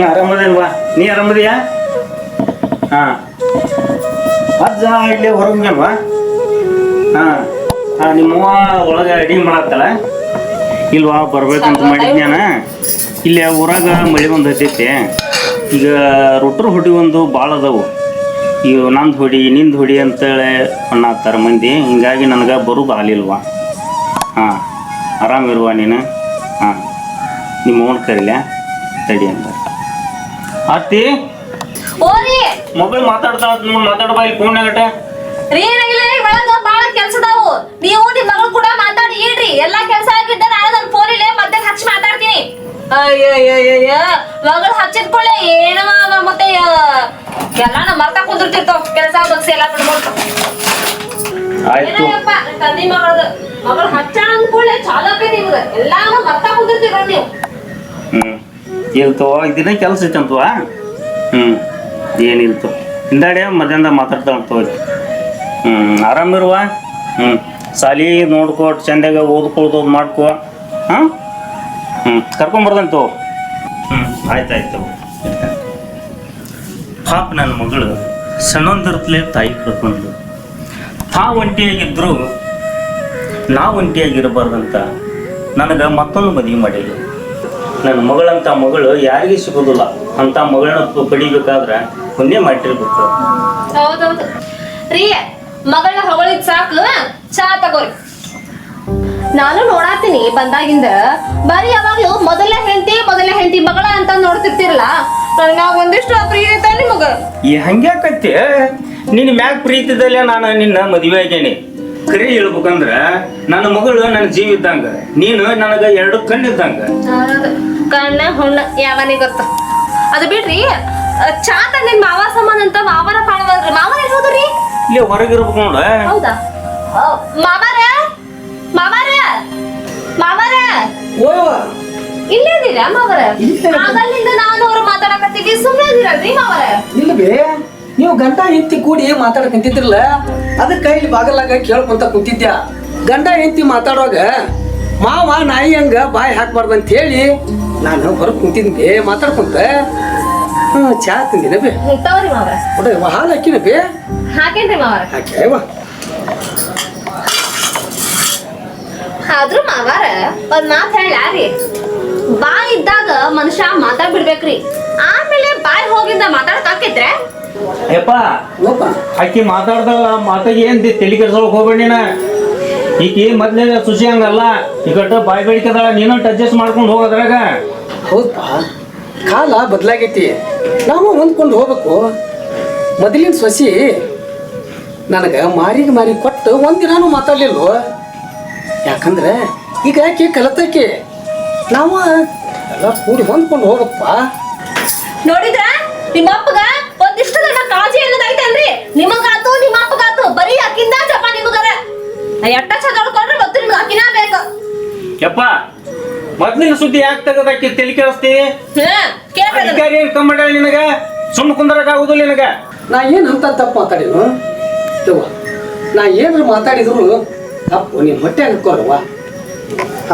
ಆರಾಮದೇನ್ವಾ ನೀ ಆರಾಮದಿಯಾ ಹಾಂ ಅಜ್ಜ ಇಲ್ಲೇ ಹೊರಗಲ್ವಾ ಹಾಂ ನಿಮ್ಮವ್ವ ಒಳಗೆ ಅಡಿಗೆ ಮಾಡತ್ತಲ್ಲ ಇಲ್ವಾ ಬರ್ಬೇಕಂತ ಮಾಡಿದ್ನ್ಯಾನ ಇಲ್ಲಿ ಊರಾಗ ಮಳೆ ಬಂದೈತೆ ಈಗ ರೊಟ್ರು ಹೊಡಿ ಒಂದು ಭಾಳ ಅದಾವು ಈಗ ನಂದು ಹೊಡಿ ನಿಂದು ಹೊಡಿ ಅಂತೇಳಿ ಅನ್ನತ್ತಾರ ಮಂದಿ ಹಿಂಗಾಗಿ ನನಗೆ ಬರೋದು ಆಲಿಲ್ವಾ ಹಾಂ ಆರಾಮಿರುವ ನೀನು ಹಾಂ ನಿಮ್ಮ ಓನ್ ಕರಿಲ ತಡಿ ಅಂತ ಅತ್ತಿ ಮೊಬೈಲ್ ಮಾತಾಡ್ತಾ ಮಾತಾಡ್ಬಾ ಇಲ್ಲಿ ಫೋನ್ನಾಗಟ ರೀ ಬಾಳ ಕೆಲ್ಸದಾವು ನೀವು ನಿಮ್ ಮಗಳು ಕೂಡ ಮಾತಾಡಿ ಇಡ್ರಿ ಎಲ್ಲಾ ಕೆಲ್ಸ ಆಗಿದ್ದ ನಾನು ನನ್ನ ಫೋನಿಲೆ ಮತ್ತೆ ಹಚ್ಚಿ ಮಾತಾಡ್ತೀನಿ ಅಯ್ಯಯ್ಯಯ್ಯ ಮಗಳು ಹಚ್ಚಿದ್ಕೊಳ್ಳೆ ಏನವ ಮತ್ತೆ ಎಲ್ಲಾನು ಮರ್ತಾ ಕುಂದಿರ್ತಿರ್ತಾವ ಕೆಲಸ ಬಗ್ಸಿ ಎಲ್ಲ ಬಿಡ್ಬೋದು ಏನಯ್ಯಪ್ಪ ತಂದಿ ಮಗಳು ಹಚ್ಚ ಅಂದ್ಕೊಳ್ಳೆ ಚಾಲು ಆಕೈತಿ ನಿಮ್ಗೆ ಎಲ್ಲಾನು ಮರ್ತಾ ಕುಂದಿರ್ತೀರ ನೀವು ಇಲ್ತವ ಇದನ್ನ ಕೆಲಸ ಐತಂತವ ಏನಿಲ್ತು ಹಿಂದಾಡೆ ಮಧ್ಯಾಹ್ನ ಮಾತಾಡ್ತಾ ಹೋಯ್ತು ಆರಾಮಿರುವ ಸಾಲಿ ನೋಡ್ಕೊ ಚಂದಾಗ ಓದ್ಕೊಳ್ದು ಮಾಡ್ಕೊ ಹಾಂ ಕರ್ಕೊಂಬರ್ದಂತು ಆಯ್ತಾಯ್ತು ಪಾಪ ನನ್ನ ಮಗಳು ಸಣ್ಣಂದಿರ್ತಲೇ ತಾಯಿ ಕರ್ಕೊಂಡು ಒಂಟಿಯಾಗಿದ್ರು ಒಂಟಿಯಾಗಿರಬಾರ್ದಂತ ನನಗೆ ಮತ್ತೊಂದು ಮದುವೆ ಮಾಡಿಲ್ಲ ನನ್ನ ಮಗಳಂತ ಮಗಳು ಯಾರಿಗೂ ಸಿಗೋದಿಲ್ಲ ಅಂತ ಮಗಳನ್ನ ಪಡಿಬೇಕಾದ್ರೆ ಪುಣ್ಯ ಮಾಡಿರ್ಬೇಕು ಹೌದೌದು ರೀ ಮಗಳನ್ನ ಹೊಗಳಿದ್ ಸಾಕು ಚಾ ತಗೋರಿ ನಾನು ನೋಡಾತೀನಿ ಬಂದಾಗಿಂದ ಬರೀ ಯಾವಾಗ್ಲೂ ಮೊದಲ ಹೆಂಡತಿ ಮಗಳ ಅಂತ ನೋಡ್ತಿರ್ತಿರಲ್ಲ ನನಗ ಒಂದಿಷ್ಟು ಪ್ರೀತಿ ಐತ ನಿಮಗ ಈ ಹಂಗ್ಯಾಕತ್ತೆ ನಿನ್ನ ಮ್ಯಾಗ ಪ್ರೀತಿದಲ್ಲೇ ನಾನು ನಿನ್ನ ಮದುವೆ ಆಗೇನಿ ಕರಿ ಹೇಳ್ಬೇಕಂದ್ರ ನನ್ನ ಮಗಳು ನನ್ನ ಜೀವ ಇದ್ದಂಗ ನೀನು ನನಗ ಎರಡು ಕಣ್ಣಿದ್ದಂಗ ಕಣ್ಣ ಹುಣ್ಣ ಯಾವನಿಗೆ ಗೊತ್ತ ಅದು ಬಿಡ್ರಿ ಚಾ ತಂದಿನ ಮಾವ ಸಂಬಂಧ ಅಂತ ಮಾವನ ಕಾಣವಲ್ರಿ ಮಾವನ ಹೋದ್ರಿ ಇಲ್ಲಿ ಹೊರಗಿರ್ಬೇಕು ನೋಡ ಹೌದಾ ಮಾವಾರ ಇಲ್ಲೇದಿರ ಮಾವರ ಆಗಲ್ಲಿಂದ ನಾನು ಅವ್ರು ಮಾತಾಡಕತ್ತೀವಿ ಸುಮ್ಮನೆ ಇದಿರಲ್ರಿ ಮಾವರ ಇಲ್ವೇ ನೀವು ಗಂಡ ಹೆಂಡತಿ ಕೂಡಿ ಮಾತಾಡಕಂತಿದ್ರಲ್ಲ ಅದಕ್ಕೆ ಇಲ್ಲಿ ಬಾಗಲಾಗ ಕೇಳ್ಕೊಂತ ಕುಂತಿದ್ಯ ಗಂಡ ಹೆಂಡತಿ ಮಾತಾಡುವಾಗ ಮಾವ ನಾಯಿ ಹಂಗ ಬಾಯಿ ಹಾಕ್ಬಾರ್ದು ಅಂತ ಹೇಳಿ ನಾನು ಹೊರಗೆ ಕುಂತಿದ್ದೆ ಮಾತಾಡ್ಕೊಂತ ಚಾ ತಿಂದಿನ ಬೇ ತಗೋರಿ ಮಾವರ ಹಾಲು ಹಾಕಿನ ಬೇ ಹಾಕೇನ್ರಿ ಮಾವರ ಹಾಕ್ಯಾವ ಆದ್ರೂ ಮಾವಾರ ಒಂದ್ ಮಾತ್ ಹೇಳಿ ಬಾಯ್ ಇದ್ದಾಗ ಮನುಷ್ಯ ಮಾತಾಡ್ಬಿಡ್ಬೇಕ್ರಿ ಆಮೇಲೆ ಬಾಯ್ ಹೋಗಿಂದ ಮಾತಾಡಕ್ ಹಾಕಿದ್ರೆ ಯಪ್ಪ ಆಕಿ ಮಾತಾಡ್ದಲ್ಲ ಮಾತಾಗಿ ಏನ್ ತಲೆ ಕೆಡ್ಸೋಕ್ ಹೋಗ್ಬೇಡಿನ ಈಕಿ ಮೊದ್ಲೇ ಸುಶಿ ಹಂಗಲ್ಲ ಈಗ ಬಾಯ್ ಬೇಡಿಕದಾಳ ನೀನು ಅಡ್ಜಸ್ಟ್ ಮಾಡ್ಕೊಂಡು ಹೋಗೋದ್ರಾಗ ಹೌದಪ್ಪ ಕಾಲ ಬದಲಾಗೈತಿ ನಾವು ಹೊಂದ್ಕೊಂಡು ಹೋಗ್ಬೇಕು ಮೊದಲಿನ ಸೊಸಿ ನನಗೆ ಮಾರಿ ಕೊಟ್ಟು ಒಂದಿನಾನು ಮಾತಾಡ್ಲಿಲ್ವ ಯಾಕಂದ್ರೆ ಈಗ ಆಕೆ ಕಲತಕ್ಕೆ ನಾವು ಎಲ್ಲ ಕೂಡಿ ಹೊಂದ್ಕೊಂಡು ಹೋಗಪ್ಪ ನೋಡಿದ್ರ ನಿಮ್ಮ ಅಪ್ಪಗ ಒಂದಿಷ್ಟು ನನ್ನ ಕಾಳಜಿ ಅನ್ನೋದೈತೇನ್ರಿ ನಿಮಗಾತು ನಿಮ್ಮ ಅಪ್ಪಗಾತು ಬರೀ ಅಕ್ಕಿಂದ ಜಪ ನಿಮಗರ ಎಟ್ಟ ಚದಳ್ಕೊಂಡ್ರೆ ಗೊತ್ತು ನಿಮ್ಗೆ ಅಕ್ಕಿನ ಬೇಕು ಯಪ್ಪ ಮೊದ್ಲಿನ ಸುದ್ದಿ ಯಾಕೆ ತೆಗದಾಕಿ ತಲೆ ಕೆಡಿಸ್ತಿ ಅಧಿಕಾರಿ ಏನ್ ಕಮ್ಮಿ ಮಾಡ ನಿನಗ ಸುಮ್ಮ ಕುಂದ್ರಕ್ ಆಗುದಿಲ್ಲ ನಿನಗ ನಾ ಏನು ಅಂತ ತಪ್ಪು ಮಾತಾಡಿನು ನಾ ಏನಾರು ಮಾತಾಡಿದ್ರು ತಪ್ಪು ನೀನು ಹೊಟ್ಟೆ ಹಾಕೋಲ್ವ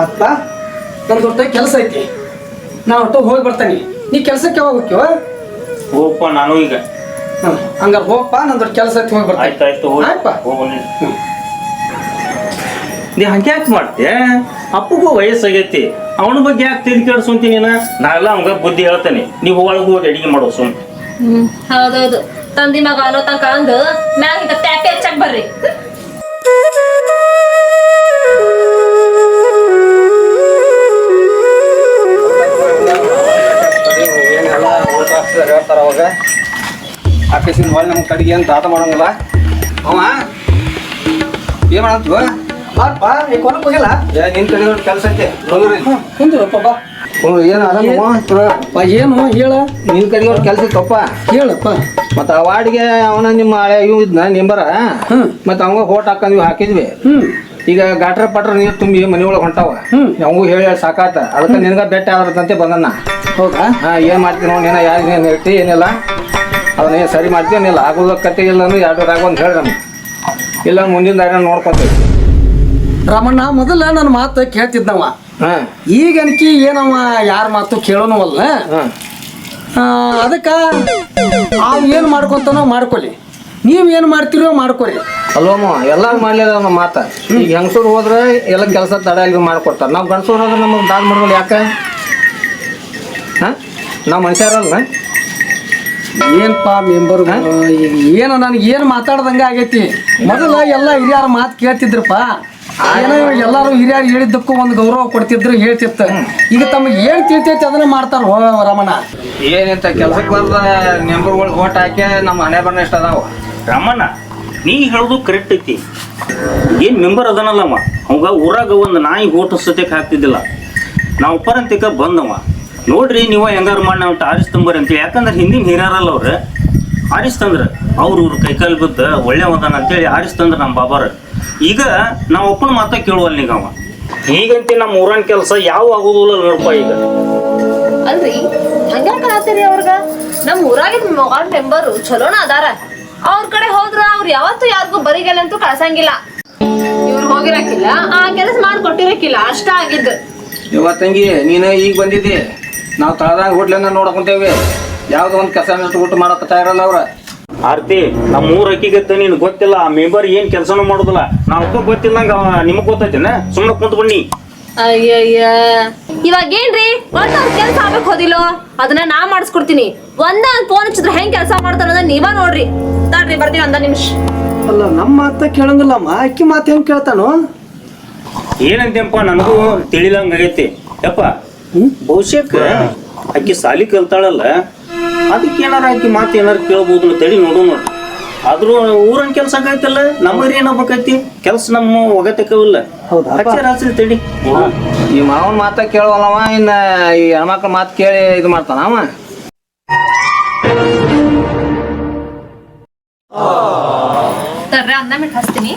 ಅಪ್ಪ ನನ್ನ ದೊಡ್ಡ ಕೆಲಸ ಐತಿ ನಾ ಒಟ್ಟು ಹೋಗಿ ಬರ್ತಾನೆ ನೀ ಕೆಲ್ಸಕ್ಕೆ ಯಾವಾಗ ಹೋಗ್ತೀವ ಹೋಗಪ್ಪ ನಾನು ಈಗ ಹಂಗಾರೆ ಹೋಗಪ್ಪ ನನ್ನ ದೊಡ್ಡ ಕೆಲಸ ಐತಿ ಹೋಗಿ ಬರ್ತೀನಿ ಆಯ್ತಾಯ್ತು ಆಯ್ತಪ್ಪ ನೀ ಹಂಗೆ ಯಾಕೆ ಮಾಡ್ತೀಯ ಅಪ್ಪಗೂ ವಯಸ್ಸಾಗೈತಿ ಅವನ ಬಗ್ಗೆ ಯಾಕೆ ತಿರುಗಿ ಕೆಡ್ಸಂತಿ ನೀನು ನಾ ಎಲ್ಲ ಅವಂಗ ಬುದ್ಧಿ ಹೇಳ್ತೇನೆ ನೀವು ಒಳಗೆ ಹೋಗಿ ಅಡಿಗೆ ಮಾಡೋ ಸುಮ್ ಹೌದೌದು ತಂದಿ ಮಗ ಅನ್ನೋ ತನಕ ಅಂದು ಮ್ಯಾಗಿಂದ ಟ್ಯಾಪೆ ಹೆಚ್ಚಾಗಿ ಬರ್ರಿ ಅವಾಗ ಆಫೀಸಿನ ಹೊಳೆ ನಮ್ಗೆ ಕಡೆಗೆ ಏನು ದಾತ ಮಾಡೋಂಗಿಲ್ಲ ಅವ ಏನು ಮಾಡತ್ವ ಮಾಡಪ್ಪ ಈಗ ಹೊರಗೆ ಹೋಗಿಲ್ಲ ನಿನ್ನ ಕಡೆ ಕೆಲಸ ಐತೆ ಕುಂದ್ರಪ್ಪ ಬಾ ಏನು ಆರಾಮಪ್ಪ ಏನು ಹೇಳ ನಿನ್ನ ಕಡೆಗೆ ಅವ್ರ ಕೆಲಸ ಇತ್ತಪ್ಪ ಹೇಳಪ್ಪ ಮತ್ತು ಆ ವಾರ್ಡ್ಗೆ ಅವನ ನಿಮ್ಮ ಹಳೆ ಇವು ಇದ್ನ ನಿಂಬರ ಮತ್ತು ಅವಂಗ ಹೋಟ್ ಹಾಕಂದ್ವಿ ಹಾಕಿದ್ವಿ ಈಗ ಗಾಟ್ರ ಪಟ್ರ ನೀರು ತುಂಬಿ ಮನೆ ಒಳಗೆ ಹೊಂಟಾವ ಅವಂಗೂ ಹೇಳಿ ಸಾಕಾತ ಅದಕ್ಕೆ ನಿನಗ ಬೆಟ್ಟ ಆದ್ರಂತೆ ಬಂದನ್ನ ಹೌದಾ ಹಾಂ ಏನು ಮಾಡ್ತೀನಿ ನೋಡಿ ನೀನು ಯಾರಿಗೆ ಏನು ಹೇಳ್ತಿ ಏನಿಲ್ಲ ಅದನ್ನ ಸರಿ ಮಾಡ್ತೀವಿ ಏನಿಲ್ಲ ಆಗೋದ ಕತೆ ಇಲ್ಲ ಅಂದ್ರೆ ಎರಡು ಆಗ ಒಂದು ಹೇಳಿ ನಮ್ಗೆ ಇಲ್ಲ ಮುಂದಿನ ದಾರಿ ನೋಡ್ಕೊತೀವಿ ರಮಣ್ಣ ಮೊದಲ ನನ್ನ ಮಾತು ಕೇಳ್ತಿದ್ನವ ಈಗ ಅನ್ಕಿ ಏನವ ಯಾರ ಮಾತು ಕೇಳೋನವಲ್ಲ ಅದಕ್ಕೆ ಅವ್ ಏನು ಮಾಡ್ಕೊಂತಾನೋ ಮಾಡ್ಕೊಳ್ಳಿ, ನೀವು ಏನು ಮಾಡ್ತೀರೋ ಮಾಡ್ಕೊರಿ. ಅಲ್ವಮ್ಮ ಎಲ್ಲಾರು ಮಾಡ್ಲಿಲ್ಲ ನಮ್ಮ ಮಾತ. ಈಗ ಹೆಂಗಸೂರು ಹೋದ್ರೆ ಎಲ್ಲ ಕೆಲಸ ತಡ ಇದು ಮಾಡ್ಕೊಡ್ತಾರೆ. ನಾವು ಗಂಡಸೂರು ಹೋದ್ರೆ ನಮಗೆ ದಾದ ಮಾಡೋಲ್ಲ ಯಾಕೆ? ಹಾಂ ನಾವು ಮನುಷ್ಯರಲ್ಲ. ಏನಪ್ಪ ಮೆಂಬರ್ ಈಗ ಏನು ನನಗೆ ಏನು ಮಾತಾಡ್ದಂಗೆ ಆಗೈತಿ. ಮೊದಲು ಎಲ್ಲ ಹಿರಿಯರ ಮಾತು ಕೇಳ್ತಿದ್ರಪ್ಪ, ಏನೋ ಎಲ್ಲರೂ ಹಿರಿಯರು ಹೇಳಿದ್ದಕ್ಕೂ ಒಂದು ಗೌರವ ಕೊಡ್ತಿದ್ರು, ಹೇಳ್ತಿತ್ತು. ಈಗ ತಮಗೆ ಏನು ತಿಳ್ತೈತಿ ಅದನ್ನ ಮಾಡ್ತಾರ. ರಮಣ ಏನಂತ ಕೆಲ್ಸಕ್ಕೆ ಬಂದ ಮೆಂಬರ್ಗಳು ಓಟ್ ಹಾಕಿ ನಮ್ಮ ಹಣೆ ಬಣ್ಣ ಇಷ್ಟ ಅದಾವ. ರಮಣ್ಣ ನೀ ಹೇಳೋದು ಕರೆಕ್ಟ್ ಐತಿ. ಏನು ಮೆಂಬರ್ ಅದನಲ್ಲಮ್ಮ, ಅವಾಗ ಊರಾಗ ಒಂದು ನಾಯಿ ಓಟು ಸತ್ಯಕ್ಕೆ ಹಾಕ್ತಿದ್ದಿಲ್ಲ. ನಾವು ಉಪ್ಪರಂತಿಕ ಬಂದವ ನೋಡ್ರಿ, ನೀವು ಹೆಂಗಾರು ಮಾಡಿ ನಾವು ಆರಿಸ್ತಂಬರಿ ಅಂತೇಳಿ. ಯಾಕಂದ್ರೆ ಹಿಂದಿನ ಹಿರಿಯರಲ್ಲ ಅವ್ರು ಆರಿಸ್ತಂದ್ರೆ ಅವ್ರು ಕೈಕಾಲು ಬಿದ್ದ ಒಳ್ಳೆಯವದಾನ ಅಂತೇಳಿ ಆರಿಸ್ತಂದ್ರೆ ನಮ್ಮ ಬಾಬಾರ. ಈಗ ನಾವು ಒಪ್ಪನ ಮಾತ ಕೇಳುವಲ್ಲ ನೀಗವ. ಈಗಂತೆ ನಮ್ಮ ಊರನ್ ಕೆಲಸ ಯಾವ ಆಗೋದಿಲ್ಲ ನೋಡಪ್ಪ. ಈಗ ಅಲ್ರಿ ಹಂಗ್ಯಾಕ ಆತೀರಿ ಅವ್ರಗ? ನಮ್ ಊರಾಗಿದ್ ವಾರ್ಡ್ ಮೆಂಬರು ಚಲೋನ ಅದಾರ. ಅವ್ರ ಕಡೆ ಹೋದ್ರ ಅವ್ರು ಯಾವತ್ತೂ ಯಾರಿಗೂ ಬರಿಗೆಲ್ಲಂತೂ ಕಳ್ಸಂಗಿಲ್ಲ. ಇವ್ರು ಹೋಗಿರಕ್ಕಿಲ್ಲ, ಆ ಕೆಲಸ ಮಾಡ್ಕೊಟ್ಟಿರಕ್ಕಿಲ್ಲ, ಅಷ್ಟ ಆಗಿದ್ದು. ಇವತ್ತಂಗಿ ನೀನು ಈಗ ಬಂದಿದ್ದಿ, ನಾವು ತಳದಾಗ ಹೋಟ್ಲಿಂದ ನೋಡಕೊಂತೇವಿ. ಯಾವ್ದೋ ಒಂದು ಕೆಲಸ ಊಟ ಮಾಡಕ್ಕೆ ತಯಾರಲ್ಲ ಅವ್ರ. ಆರ್ತಿ ನಮ್ಮ ಊರ ಅಕ್ಕಿಗತ್ತ ನೀನು ಗೊತ್ತಿಲ್ಲ. ಆ ಮೆಂಬರ್ ಏನ್ ಕೆಲಸನೂ ಮಾಡೋದಿಲ್ಲ. ನಾವು ಗೊತ್ತಿಲ್ಲಂಗ ನಿಮಗ್ ಗೊತ್ತೈತೇನ? ಸುಮ್ಮನೆ ಕುಂತ ಬನ್ನಿ. ಅಯ್ಯಯ್ಯ ಇವಾಗ ಏನ್ರಿ ಒಟ್ಟ ಅವ್ರ ಕೆಲ್ಸ ಆಗ್ಬೇಕು ಹೋದಿಲ್ಲೋ ಅದನ್ನ ನಾ ಮಾಡಿಸ್ಕೊಡ್ತೀನಿ. ಒಂದ ಫೋನ್ ಹಚ್ಚಿದ್ರೆ ಹೆಂಗ್ ಕೆಲಸ ಮಾಡ್ತಾರ ನೀವ ನೋಡ್ರಿ. ತಾಡ್ರಿ ಬರ್ತೀವಿ 1 ನಿಮಿಷ. ಅಲ್ಲ ನಮ್ಮ ಮಾತ ಕೇಳಂಗಿಲ್ಲಮ್ಮ, ಅಕ್ಕಿ ಮಾತು ಹೆಂಗೆ ಕೇಳ್ತಾನೋ ಏನಂತೆಪ್ಪ ನನಗೂ ತಿಳಿದಂಗ ಆಗೈತಿ. ಯಪ್ಪ ಬಹುಶಃ ಆಕಿ ಸಾಲಿ ಕಲ್ತಾಳಲ್ಲ, ಅದಕ್ಕೆ ಏನಾರ ಆಕಿ ಮಾತು ಏನಾರ ಕೇಳ್ಬೋದು ತಡಿ ನೋಡು ನೋಡ್ರಿ. ಆದ್ರೂ ಊರನ್ ಕೆಲ್ಸ ಆಗೈತಲ್ಲ, ನಮ್ಮರಿ ಏನಾಗಬೇಕೈತಿ ಕೆಲ್ಸ ನಮ್ಮ ಒಗತಕ್ಕವಿಲ್ಲ. ಹಚ್ಚಿರ ತಡಿ. ಈ ಮಾವನ್ ಮಾತ ಕೇಳವಲ್ಲವ, ಇನ್ನ ಈ ಹೆಣ್ಮಕ್ಳ ಮಾತು ಕೇಳಿ ಇದು ಮಾಡ್ತಾನ ಅವ. ತರ್ರಿ 1 ಮಿನಿಟ್ ಹಚ್ತೀನಿ.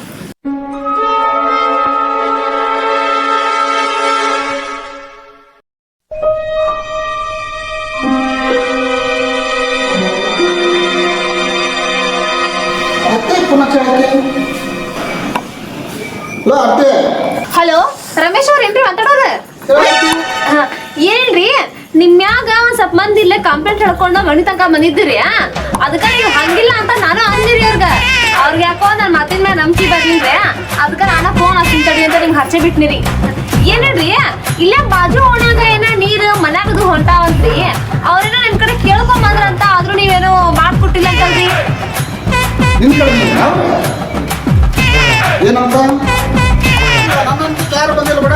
ಹಲೋ ರಮೇಶ್ ಅವ್ರ ಏನ್ರಿ ಮಾತಾಡೋದು? ಏನ್ರಿ ನಿಮ್ಯಾಗ ಒಂದ್ ಸ್ವಲ್ಪ ಮಂದಿ ಇಲ್ಲೇ ಕಂಪ್ಲೇಂಟ್ ಹೇಳ್ಕೊಂಡು ಮನಿ ತನಕ ಬಂದಿದ್ದೀರಿ. ಅದಕ್ಕ ನೀವು ಹಂಗಿಲ್ಲ ಅಂತ ನಾನು ಅಂದಿರಿ ಅವ್ರಿಗೆ ಯಾಕೋ ನನ್ ಮಾತಿನ ಮೇಲೆ ನಂಬಿಕೆ ಬರ್ಲಿಲ್ರಿ. ಅದಕ್ಕ ನಾನು ಫೋನ್ ಹಚ್ತೀನಿ ತಡಿ ಅಂತ ನಿಮ್ಗೆ ಹಚ್ಚೆ ಬಿಟ್ನಿರಿ. ಏನೇನ್ರಿ ಇಲ್ಲೇ ಬಾಜು ಓಣ್ಯಾಗ ಏನ ನೀರು ಮನ್ಯಾಗದು ಹೊಂಟಾವಂತ್ರಿ. ಅವ್ರೇನೋ ನಿಮ್ ಕಡೆ ಕೇಳ್ಕೊಂಬಂದ್ರ ಅಂತ, ಆದ್ರೂ ನೀವೇನೋ ಮಾಡ್ಕೊಟ್ಟಿಲ್ಲ ಅಂತಲ್ರಿ. ಏನಂತ ಯಾರು ಬಂದಿಲ್ಲ ಬಿಡ.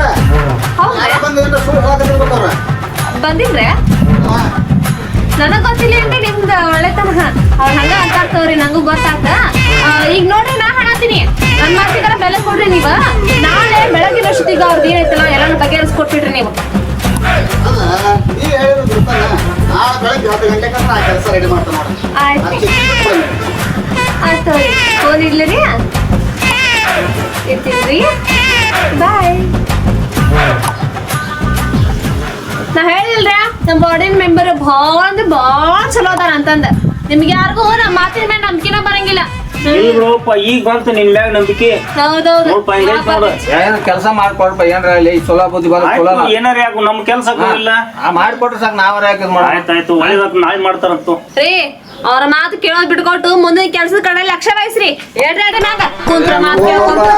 ಬಂದಿಲ್ರೆ ನನಗ್ ಗೊತ್ತಿಲ್ಲ ಏನ್ರಿ ನಿಮ್ದು ಒಳ್ಳೆತನ. ಅವ್ರ ಹಂಗ ಅಂತಾರ್ತವ್ರಿ, ನಂಗೂ ಗೊತ್ತಾಗ್ತ. ಈಗ ನೋಡ್ರಿ ನಾ ಹೇಳತ್ತೀನಿ, ನನ್ ಮಾತಿಗಾರ ಬೆಲೆ ಕೊಡ್ರಿ ನೀವು. ನಾಳೆ ಬೆಳಗಿನ ಅಷ್ಟೊತ್ತಿಗೆ ಅವ್ರದ್ದು ಏನೈತಲ್ಲ ಎಲ್ಲಾನು ಬಗೆಹರಿಸ್ಕೊಟ್ಬಿಡ್ರಿ ನೀವು. ಬೆಳಗ್ಗೆ 10 ಗಂಟೆಗೆ ಆ ಕೆಲಸ ರೆಡಿ ಮಾಡ್ತಾನೆ. ಆಯ್ತು ಫೋನ್ ಇಡ್ಲಿರಿ, ಇರ್ತೀನ್ರಿ, ಬಾಯ್. ನಾ ಹೇಳಿಲ್ರ ನಮ್ಮ ವಾರ್ಡಿನ ಮೆಂಬರ್ ಭಾಳ ಅಂದ್ರೆ ಭಾಳ ಚಲೋ ಅದಾರ ಅಂತಂದ. ನಿಮ್ಗೆ ಯಾರಿಗೂ ನಮ್ಮ ಮಾತಿನ ಮೇಲೆ ನಂಬಿಕೆನ ಬರಂಗಿಲ್ಲ. ಇಲ್ರಪ್ಪ ಈಗ ಬಂತು ನಿನ್ ಮ್ಯಾಗ ನಂಬಿಕೆ. ಹೌದೌದು ಕೆಲಸ ಮಾಡ್ಕೊಡ್ಪ. ಏನ್ರ ಅಲ್ಲಿ ಚಲೋ ಬುದ್ಧಿ ಬರೋಲ್ಲ. ಏನಾರ ಯಾಕು ನಮ್ಮ ಕೆಲ್ಸ ಇಲ್ಲ ಮಾಡ್ಕೊಟ್ರೆ ಸಾಕು. ನಾವ್ರ ಯಾಕೆ ಆಯ್ತಾಯ್ತು, ಒಳ್ಳೇದಾಯ್ತು, ನಾಳೆ ಮಾಡ್ತಾರಂತು ರೀ. ಅವ್ರ ಮಾತು ಕೇಳೋದ್ ಬಿಟ್ಕೊಟ್ಟು ಮುಂದಿನ ಕೆಲ್ಸದ ಕಡೆ ಲಕ್ಷ್ಯ ವಹಿಸ್ರಿ. ಹೇಳ್ರಿ ಮ್ಯಾಗ ಕುಂತ್ರ ಮಾತು ಕೇಳ್ಕೊಂಡು.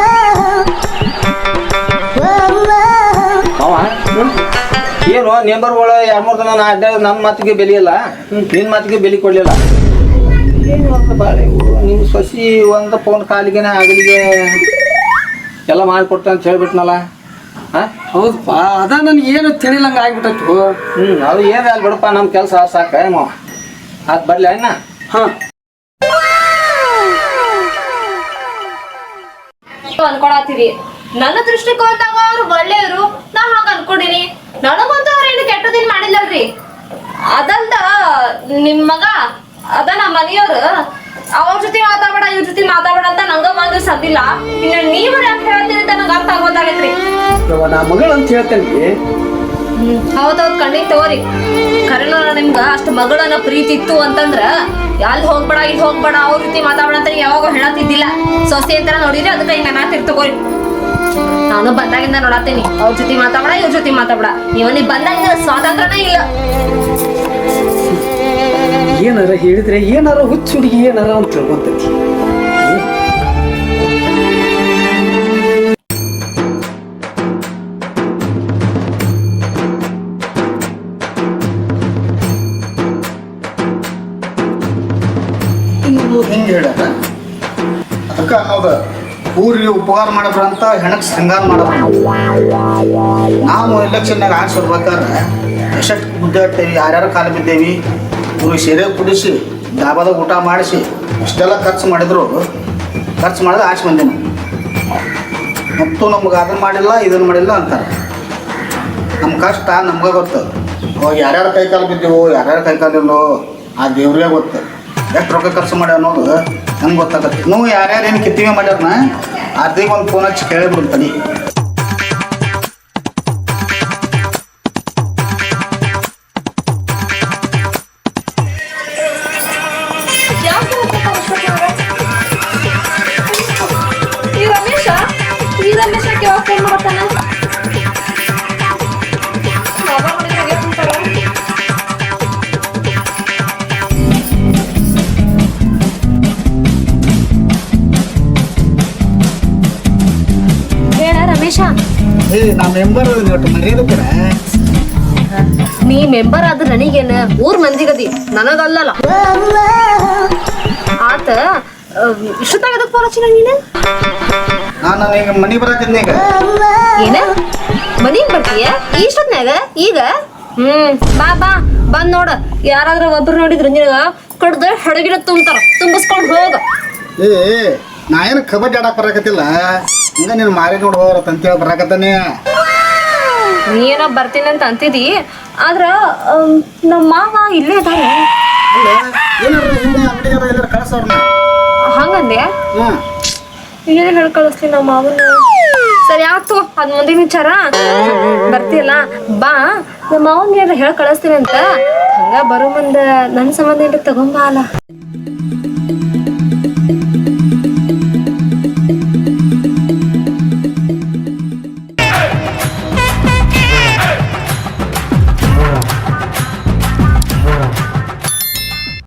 ಏನು ನೇಂಬರ್ಗಳು 2-3 ದಿನ ನಾ ಅಡ್ಡ ನನ್ನ ಮಾತಿಗೆ ಬೆಲೆ ಇಲ್ಲ, ನಿನ್ನ ಮಾತಿಗೆ ಬೆಲೆ ಕೊಡ್ಲಿಲ್ಲ. ನಿಮ್ಮ ಸೊಸಿ ಒಂದು ಫೋನ್ ಕಾಲಿಗೆ ಆಗಲಿಗೆ ಎಲ್ಲ ಮಾಡಿಕೊಡ್ತ ಅಂತ ಹೇಳ್ಬಿಟ್ನಲ್ಲ. ಹೌದಪ್ಪ, ಅದ ನನ್ಗೆ ಏನು ತಿಳಿಲಂಗ ಆಗ್ಬಿಟ್ಟು. ಅದು ಏನು ಅಲ್ಲಿ ಬಿಡಪ್ಪ, ನಮ್ಮ ಕೆಲಸ ಸಾಕ ಅದು ಬರ್ಲಿ ಅಣ್ಣ. ಅನ್ಕೊಳತ್ತೀರಿ. ನನ್ನ ದೃಷ್ಟಿಕೋನದಾಗ ಅವ್ರು ಒಳ್ಳೆಯವರು, ನಾ ಹಾಗ ಅನ್ಕೊಂಡಿನಿ. ನನಗಂತೂ ಅವ್ರ ಏನು ಕೆಟ್ಟದಿನ್ ಮಾಡಿಲ್ಲಲ್ರಿ. ಅದಲ್ದ ನಿಮ್ ಮಗ ಅದ ನಮ್ಮ ಮನೆಯವ್ರು ಅವ್ರ ಜೊತೆ ಮಾತಾಡ ಇವ್ರ ಜೊತೆ ಮಾತಾಡ ಅಂತ ನಂಗ ಬಂದು ಸದ್ದಿಲ್ಲ. ಇನ್ನ ನೀವ್ ಯಾಕೆ ಹೇಳ್ತೀರಿ ಅಂತ ನಂಗೆ ಅರ್ಥ ಆಗೋದಾಗೈತ್ರಿ. ನಾ ಮಗಳು ಅಂತ ಹೇಳ್ತೇನೆ. ಹೌದೌದ್ ಕಣ್ಣಿಗೆ ತಗೋರಿ. ಖರೇನ ನಿಮ್ಗ ಅಷ್ಟು ಮಗಳನ್ನ ಪ್ರೀತಿ ಇತ್ತು ಅಂತಂದ್ರ ಅಲ್ಲಿ ಹೋಗ್ಬೇಡ ಇಲ್ಲಿ ಹೋಗ್ಬೇಡ ಅವ್ರ ಜೊತೆ ಮಾತಾಡ ಅಂತ ಯಾವಾಗ ಹೇಳತ್ತಿದ್ದಿಲ್ಲ. ಸೊಸೆ ಅಂತಾರ ನೋಡಿರಿ, ಅದಕ್ಕೆ ಹಿಂಗ ನಾತಿರ್ ತಗೋರಿ. ನಾನು ಬಂದಾಗಿಂದ ನೋಡತ್ತೀನಿ, ಅವ್ರ ಜೊತೆ ಮಾತಾಡ ಇವ್ರ ಜೊತೆ ಮಾತಾಡ. ಇವನಿಗೆ ಬಂದಾಗಿಂದ ಸ್ವಾತಂತ್ರ್ಯನೇ ಇಲ್ಲ. ಏನಾರ ಹೇಳಿದ್ರೆ ಏನಾರ ಹುಚ್ಚು ಹುಡುಗಿ ಏನಾರ ಅಂತ ತಿಳ್ಕೊಂತೈತಿ. ಹಿಂಗೆ ಹೇಳ್ಯಾರ ಅದಕ್ಕೆ ಅನ್ನೋದು ಊರಿಗೆ ಉಪಕಾರ ಮಾಡಿದ್ರ ಅಂತ ಹೆಣಕ್ಕೆ ಶೃಂಗಾರ ಮಾಡೋದು. ನಾವು ಎಲೆಕ್ಷನ್ನಾಗ ಆಡ್ಸಿ ಬರ್ಬೇಕಾದ್ರೆ ಎಷ್ಟೆಷ್ಟು ಗುದ್ದಾಡ್ತೇವಿ, ಯಾರ್ಯಾರು ಕಾಲು ಬಿದ್ದೇವಿ, ಊರಿಗೆ ಸೀರೆ ಕುಡಿಸಿ ಡಾಬಾದಾಗ ಊಟ ಮಾಡಿಸಿ ಇಷ್ಟೆಲ್ಲ ಖರ್ಚು ಮಾಡಿದ್ರು ಖರ್ಚು ಮಾಡಿದ್ರೆ ಆಡ್ಸಿ ಬಂದೇವು. ಮತ್ತು ನಮ್ಗೆ ಅದನ್ನು ಮಾಡಿಲ್ಲ ಇದನ್ನು ಮಾಡಿಲ್ಲ ಅಂತಾರೆ. ನಮ್ಮ ಕಷ್ಟ ನಮ್ಗೆ ಗೊತ್ತು. ಅವಾಗ ಯಾರ್ಯಾರು ಕೈ ಕಾಲು ಬಿದ್ದೆವು, ಯಾರ್ಯಾರು ಕೈ ಕಾಲಿಲ್ಲೋ ಆ ದೇವ್ರಿಗೆ ಗೊತ್ತು. ಎಷ್ಟು ರೊಕ್ಕ ಖರ್ಚು ಮಾಡಿ ಅನ್ನೋದು ನಂಗೆ ಗೊತ್ತಾಗತ್ತೆ. ನೀವು ಯಾರ್ಯಾರು ಏನು ಕಿತ್ತಿಗೆ ಮಾಡ್ಯಾರನ ಅರ್ಧಿಗೆ ಒಂದು ಫೋನ್ ಹಚ್ಚಿ ಕೇಳಿಬಿಡ್ತಾನೆ. ಈ ರಮೇಶ ಯಾವಾಗ ಫೋನ್ ಮಾಡ್ತಾನ? ಹೇಳ ರಮೇಶ. ನಾ ಮೆಂಬರ್ ಮರ್ಯಾದೆ ಕೂಡ ನೀ ಮೆಂಬರ್ ಆದ್ರೆ ನನಗೇನ ಊರ್ ಮಂದಿಗದಿ ನನಗಲ್ಲಲ್ಲ ಆತ. ಇಷ್ಟೊತ್ತಾಗ ಅದಕ್ಕೆ ಫೋನ್ ಹಚ್ಚಿ ನೀನು? ನಾನು ಈಗ ಮನೆ ಬರತ್ತಿದ್ದೆ. ಈಗ ಏನ ಮನಿಗ್ ಬರ್ತೀಯ ಇಷ್ಟೊತ್ನಾಗ? ಈಗ ಬಾ ಬಾ ಬಂದ್ ನೋಡ. ಯಾರಾದ್ರೂ ಒಬ್ರು ನೋಡಿದ್ರು ನಿನಗ ಕಡ್ದ ಹಡಗಿನ ತುಂಬಿಸ್ಕೊಂಡ್ ಹೋಗ. ನಾ ಏನು ಕಬಡ್ಡಿ ಆಡಕ್ ಬರಾಕತ್ತಿಲ್ಲ, ಹಂಗ ನೀನು ಮಾರಿ ನೋಡಿ ಹೋಗ್ರತ್ತಂತೇಳಿ ಬರಾಕತ್ತಾನೆ. ನೀನೋ ಬರ್ತೀನಿ ಅಂತ ಅಂತಿದಿ, ಆದ್ರ ನಮ್ಮ ಮಾವ ಇಲ್ಲೇ ಇದಾರೆ. ಅಲ್ಲ ಏನಾರ ಹಿಂದೆ ಅಂಗಡಿಗಾರ ಎಲ್ಲಾರ ಕಳ್ಸವ್ರನ್ನ. ಹಂಗಂದೆ ಏನ್ ಹೇಳಿ ಕಳಿಸ್ತೀನಿ ನಮ್ಮ ಮಾವನ. ಸರಿ ಆಯ್ತು, ಅದ್ ಮುಂದಿನ ವಿಚಾರ. ಬರ್ತೀಯಲ್ಲ ಬಾ, ನಮ್ಮ ಮಾವನ್ಗೆ ಹೇಳಿ ಕಳಿಸ್ತೀನಿ ಅಂತ. ಹಂಗ ಬರೋ ಮುಂದ ನನ್ನ ಸಂಬಂಧ ಏನ್ರಿ ತಗೊಂಬ ಅಲ್ಲ.